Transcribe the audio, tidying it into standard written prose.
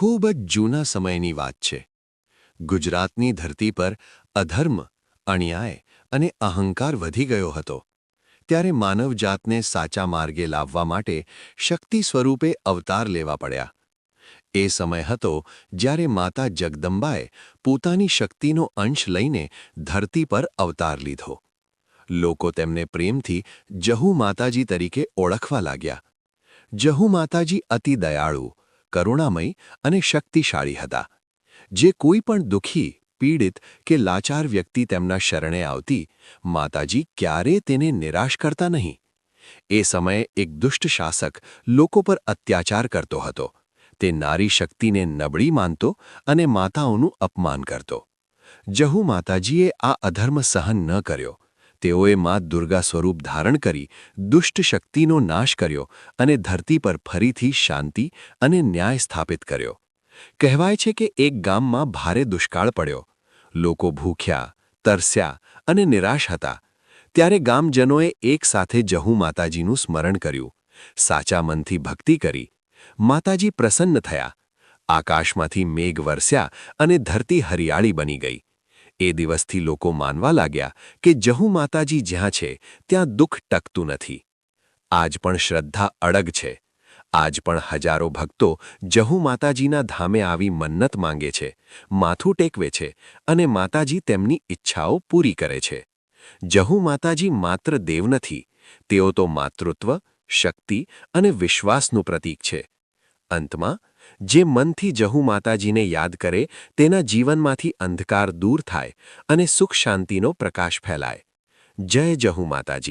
ખૂબ જ જૂના સમયની વાત છે. ગુજરાતની ધરતી પર અધર્મ, અન્યાય અને અહંકાર વધી ગયો હતો. ત્યારે માનવજાતને સાચા માર્ગે લાવવા માટે શક્તિ સ્વરૂપે અવતાર લેવા પડ્યા. એ સમય હતો જ્યારે માતા જગદંબાએ પોતાની શક્તિનો અંશ લઈને ધરતી પર અવતાર લીધો. લોકો તેમને પ્રેમથી જહુ માતાજી તરીકે ઓળખવા લાગ્યા. જહુ માતાજી અતિ દયાળુ, કરુણામય અને શક્તિશાળી હતા. જે કોઈ પણ દુઃખી, પીડિત કે લાચાર વ્યક્તિ તેમના શરણે આવતી, માતાજી ક્યારેય તેને નિરાશ કરતા નહીં. એ સમયે એક દુષ્ટ શાસક લોકો પર અત્યાચાર કરતો હતો. તે નારી શક્તિને નબળી માનતો અને માતાઓનું અપમાન કરતો. જહુ માતાજીએ આ અધર્મ સહન ન કર્યો. તેઓએ મા દુર્ગા સ્વરૂપ ધારણ કરી દુષ્ટ શક્તિનો નાશ કર્યો અને ધરતી પર ફરીથી શાંતિ અને ન્યાય સ્થાપિત કર્યો. કહેવાય છે કે એક ગામમાં ભારે દુષ્કાળ પડ્યો. લોકો ભૂખ્યા, તરસ્યા અને નિરાશ હતા. ત્યારે ગામજનોએ એક સાથે જહુ માતાજીનું સ્મરણ કર્યું, સાચા મનથી ભક્તિ કરી. માતાજી પ્રસન્ન થયા. આકાશમાંથી મેઘ વરસ્યા અને ધરતી હરિયાળી બની ગઈ. એ દિવસથી લોકો માનવા લાગ્યા કે જહુ માતાજી જ્યાં છે ત્યાં દુઃખ ટકતું નથી. આજ પણ શ્રદ્ધા અડગ છે. આજ પણ હજારો ભક્તો જહુ માતાજીના ધામે આવી મન્નત માંગે છે, માથું ટેકવે છે અને માતાજી તેમની ઈચ્છાઓ પૂરી કરે છે. જહુ માતાજી માત્ર દેવ નથી, તેઓ તો માતૃત્વ, શક્તિ અને વિશ્વાસનું પ્રતીક છે. અંતમાં, જે મનથી જહુ માતાજીને યાદ કરે તેના જીવનમાંથી અંધકાર દૂર થાય અને સુખ શાંતિનો પ્રકાશ ફેલાય. જય જહુ માતાજી.